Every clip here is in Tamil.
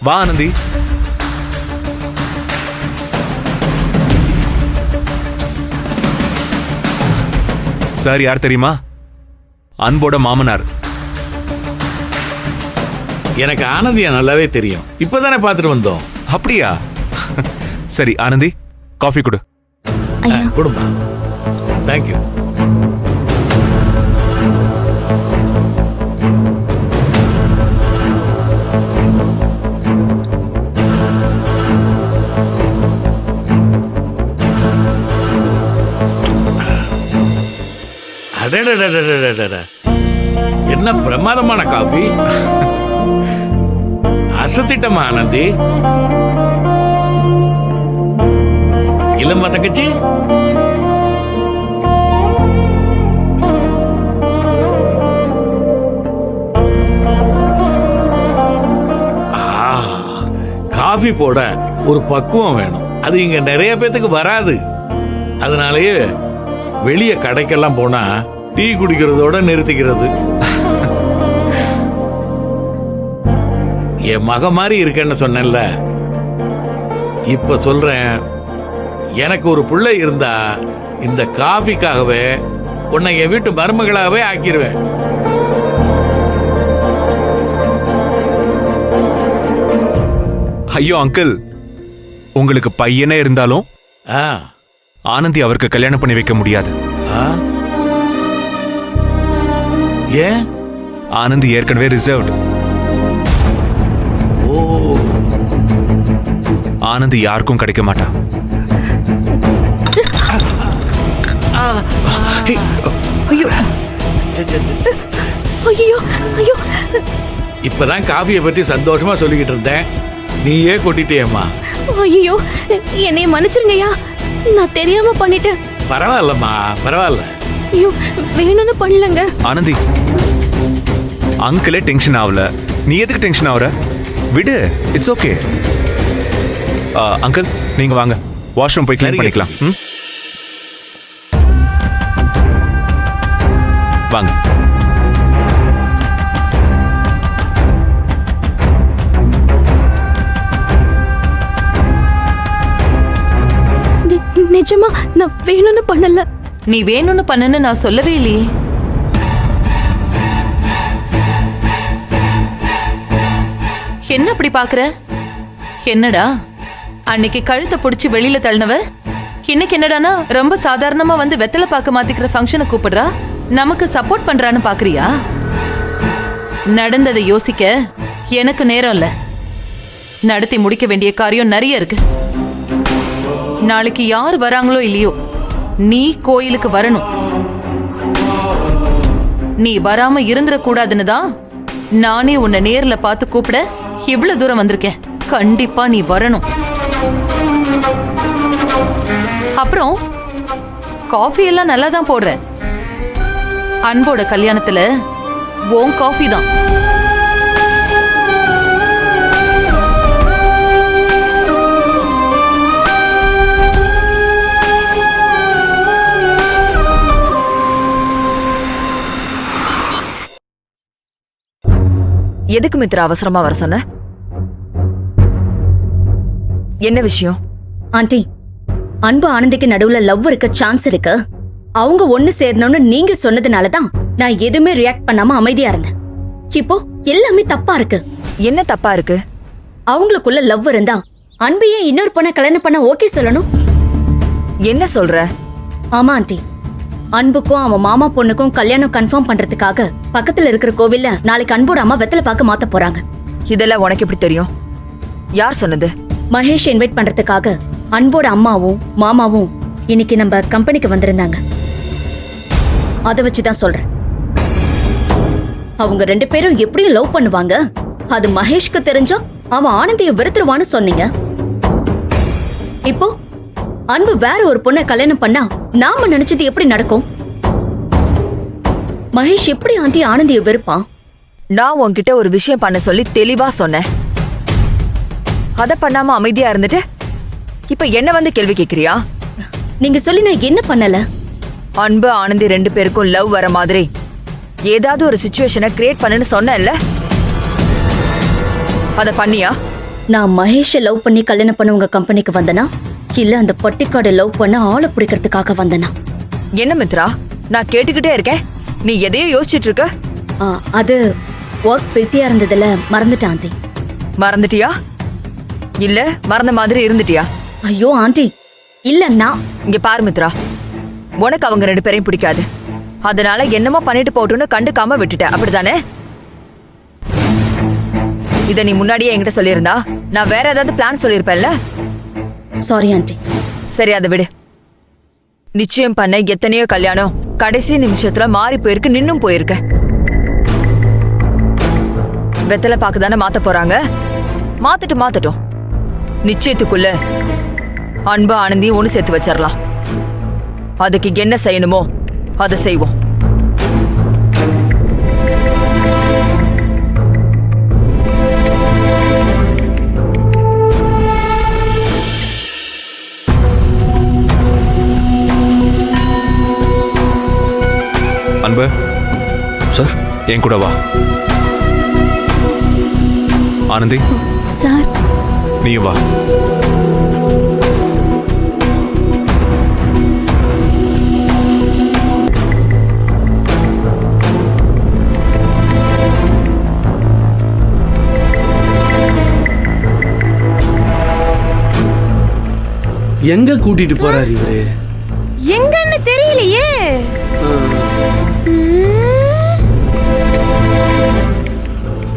வா ஆனந்தி. சார் யார் தெரியுமா? அன்போட மாமனார். எனக்கு ஆனந்தியா நல்லாவே தெரியும். இப்பதானே பார்த்துட்டு வந்தோம். அப்படியா? சரி ஆனந்தி, காஃபி கொடு. கொடுமா. தேங்க்யூ. என்ன பிரமாதமான காபி. அசத்திட்டமா ஆனந்தி. இல்லம்மா தங்கச்சி. காஃபி போட ஒரு பக்குவம் வேணும். அது இங்க நிறைய பேத்துக்கு வராது. அதனாலயே வெளிய கடைக்கெல்லாம் போனா டீ குடிக்கிறதோட நிறுத்திக்கிறது. என் மக மாதிரி இருக்கேன்னு சொன்னேன்ல, இப்ப சொல்றேன். எனக்கு ஒரு பிள்ளை இருந்தா இந்த காஃபிக்காகவே உன்னை என் வீட்டு மருமகளாகவே ஆக்கிடுவேன். ஐயோ அங்கிள், உங்களுக்கு பையனே இருந்தாலும் ஆனந்தி அவருக்கு கல்யாணம் பண்ணி வைக்க முடியாது. ஏன்? ஆனந்தி ஏற்கனவே ரிசர்வ்டு. ஓ, ஆனந்தி யாருக்கும் கிடைக்க மாட்டா. இப்பதான் காஃபியை பற்றி சந்தோஷமா சொல்லிக்கிட்டு இருந்தேன், நீயே கொட்டிட்டேம்மா. ஐயோ, என்னை மன்னிச்சிருங்கய்யா, நான் தெரியாம பண்ணிட்டேன். பரவாயில்லம்மா, பரவாயில்ல. ஐயோ, வேணும்னு பண்ணலங்க. ஆனந்தி, அங்கிளே டென்ஷன் ஆகல, நீ எதுக்கு டென்ஷன் ஆகுற? விடு, இட்ஸ் ஓகே. அங்கிள் நீங்க வாங்க, வாஷ்ரூம் போய் கிளீன் பண்ணிக்கலாம். வாங்க. நிஜமா நான் வேணும்னு பண்ணல. நீ வேணும்னு பண்ணன்னு நான் சொல்லவே இல்லையே. என்ன அப்படி பாக்குற? என்னடா அன்னைக்கு கழுத்தை புடிச்சு வெளியில தள்ளினவ இன்னைக்கு என்னடானா ரொம்ப சாதாரணமா வந்து வெத்தலை பாக்க மாத்திக்கிற ஃபங்க்ஷனை கூப்பிடுறா? நமக்கு சப்போர்ட் பண்றான்னு பாக்குறியா? நடந்ததை யோசிக்க எனக்கு நேரம் இல்ல. நடத்தி முடிக்க வேண்டிய காரியம் நிறைய இருக்கு. நாளைக்கு யார் வராங்களோ இல்லையோ, நீ கோயிலுக்கு வரணும். நீ வராம இருந்துடக்கூடாதுன்னு தான் நானே உன்னை நேர்ல பார்த்து கூப்பிட இவ்வளவு தூரம் வந்திருக்கேன். கண்டிப்பா நீ வரணும். அப்புறம் காஃபி எல்லாம் நல்லா தான் போடுற. அன்போட கல்யாணத்துல உன் காஃபி தான். எதுக்கு மித்ரா அவசரமா வர சொன்ன? என்ன விஷயம்? ஆண்டி, அன்பு ஆனந்திக்கு நடுவுல லவ் இருக்க சான்ஸ் இருக்கு. அவங்க ஒண்ணு சேரணும்னு நீங்க சொன்னதுனாலதான் நான் எதுவுமே ரியாக்ட் பண்ணாம அமைதியா இருந்தேன். இப்போ எல்லாமே தப்பா இருக்கு. என்ன தப்பா இருக்கு? அவங்களுக்குள்ள லவ் இருந்தா அன்பையே இன்னொரு பொண்ணை கல்யாணம் பண்ண ஓகே சொல்லணும். என்ன சொல்ற? ஆமா ஆண்டி, அன்புக்கும் அவன் மாமா பொண்ணுக்கும் கல்யாணம் கன்ஃபார்ம் பண்றதுக்காக பக்கத்துல இருக்கிற கோவில்ல நாளைக்கு அன்போட அம்மா வெத்தலை பார்க்க மாத்த போறாங்க. இதெல்லாம் உனக்கு எப்படி தெரியும்? யார் சொன்னது? மகேஷ் இன்வைட் பண்றதுக்காக அன்போட அம்மாவும் மாமாவும் இன்னைக்கு நம்ம கம்பெனிக்கு வந்திருந்தாங்க. அதை வச்சுதான் சொல்றேன். அவங்க 2 பேரும் எப்படியும் லவ் பண்ணுவாங்க. அது மகேஷ்க்கு தெரிஞ்சா அவன் ஆனந்தியை வெறுத்துருவான்னு சொன்னீங்க. இப்போ அன்பு வேற ஒரு பொண்ணை கல்யாணம் பண்ணா நாம நினைச்சது எப்படி நடக்கும்? மகேஷ் எப்படி ஆண்டி ஆனந்தியை வெறுப்பான்? நான் உன்கிட்ட ஒரு விஷயம் பண்ண சொல்லி தெளிவா சொன்னேன். அத பண்ணாம அமைதியா இருந்துட்டு இப்ப என்ன வந்து கேள்வி கேக்குறியா? நீங்க சொல்லி நான் என்ன பண்ணல? அன்பு ஆனந்தி 2 பேருக்கும் லவ் வர மாதிரி ஏதாவது ஒரு சிச்சுவேஷனை கிரியேட் பண்ணுன்னு சொன்னேன்ல, அத பண்ணியா? நான் மகேஷை லவ் பண்ணி கல்யாணம் பண்ண உங்க கம்பெனிக்கு வந்தனா இல்ல அந்த பட்டிக்காடை லவ் பண்ண ஆளை பிடிக்கிறதுக்காக வந்தனா? என்ன மித்ரா, நான் கேட்டுக்கிட்டே இருக்கேன், நீ எதையோ யோசிச்சுட்டு இருக்க. அது ஒர்க் பிஸியா இருந்ததுல மறந்துட்டேன் ஆண்டி. மறந்துட்டியா இல்ல மறந்த மாதிரி இருந்துட்டியா? ஐயோ ஆண்டி, இல்ல நான் இங்க பாரு மித்ரா, உனக்கு அவங்க 2 பேரையும் பிடிக்காது, அதனால என்னமோ பண்ணிட்டு போட்டுன்னு கண்டுக்காம விட்டுட்ட, அப்படிதானே? இத நீ முன்னாடியே என்கிட்ட சொல்லியிருந்தா நான் வேற ஏதாவது பிளான் சொல்லியிருப்பேன்ல. Sorry aunty. சரி, அதை விடு. நிச்சயம் பண்ண எத்தனையோ கல்யாணம் கடைசி நிமிஷத்துல மாறி போயிருக்கு, நின்னும் போயிருக்க. வெத்தலை பாக்குதானே மாத்த போறாங்க, மாத்தட்டும். நிச்சயத்துக்குள்ள அன்பு ஆனந்தி ஒண்ணு சேர்த்து வச்சிடலாம். அதுக்கு என்ன செய்யணுமோ அதை செய்வோம். அன்பு சார், என் கூட வா. ஆனந்தி, சார், நீயும் வா. எங்க கூட்டிட்டு போறாரு இவரு? எங்கன்னு தெரியலையே.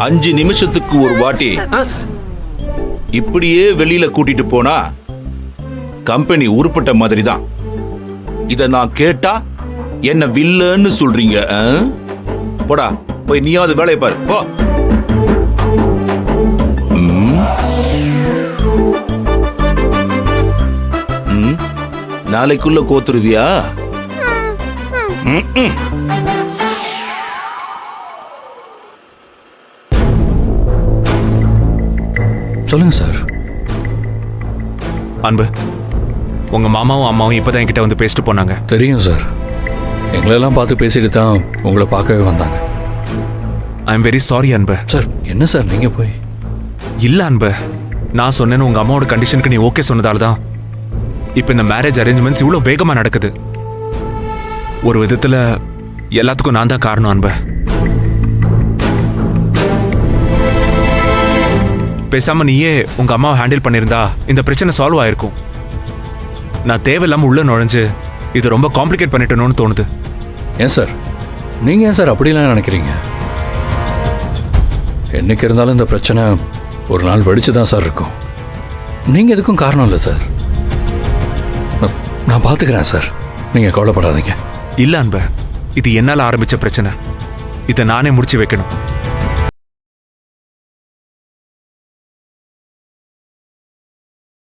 அஞ்சு நிமிஷத்துக்கு ஒரு வாட்டி இப்படியே வெளியில கூட்டிட்டு போனா கம்பெனி உருப்பட்ட மாதிரி தான். இத நான் கேட்டா என்ன வில்லன்னு சொல்றீங்க? போடா, போய் நீயாவது வேலையை பாரு, போ. நாளைக்குள்ள கோத்துருவியா? சொல்லுங்க சார். அன்பு, உங்க மாமாவும் அம்மாவும் இப்பதான் என்கிட்ட வந்து பேசிட்டு போனாங்க. தெரியும் சார், எங்களெல்லாம் பார்த்து பேசிட்டு தான் உங்களை பார்க்கவே வந்தாங்க. ஐ எம் வெரி சாரி அன்பு. சார், என்ன சார் நீங்க போய்? இல்ல அன்பு, நான் சொன்னேன்னு உங்க அம்மாவோட கண்டிஷனுக்கு நீ ஓகே சொன்னதால தான் இப்ப இந்த மேரேஜ் அரேஞ்ச்மெண்ட்ஸ் இவ்வளவு வேகமா நடக்குது. ஒரு விதத்துல எல்லாத்துக்கும் நான் தான் காரணம் அன்பு. பேசாம நீயே உங்க அம்மாவை ஹேண்டில் பண்ணிருந்தா இந்த பிரச்சனை சால்வ் ஆயிருக்கும். நான் தேவையில்லாம உள்ள நுழைஞ்சு இது ரொம்ப காம்ப்ளிகேட் பண்ணிட்டணும்னு தோணுது. ஏன் சார், நீங்க ஏன் சார் அப்படிலாம் நினைக்கிறீங்க? என்னைக்கு இருந்தாலும் இந்த பிரச்சனை ஒரு நாள் வெடிச்சு தான் சார் இருக்கும். நீங்க எதுக்கும் காரணம் இல்லை சார். நான் பார்த்துக்கிறேன் சார், நீங்க கவலைப்படாதீங்க. இல்ல அன்பு, இது என்னால ஆரம்பிச்ச பிரச்சனை, இதை நானே முடிச்சு வைக்கணும்.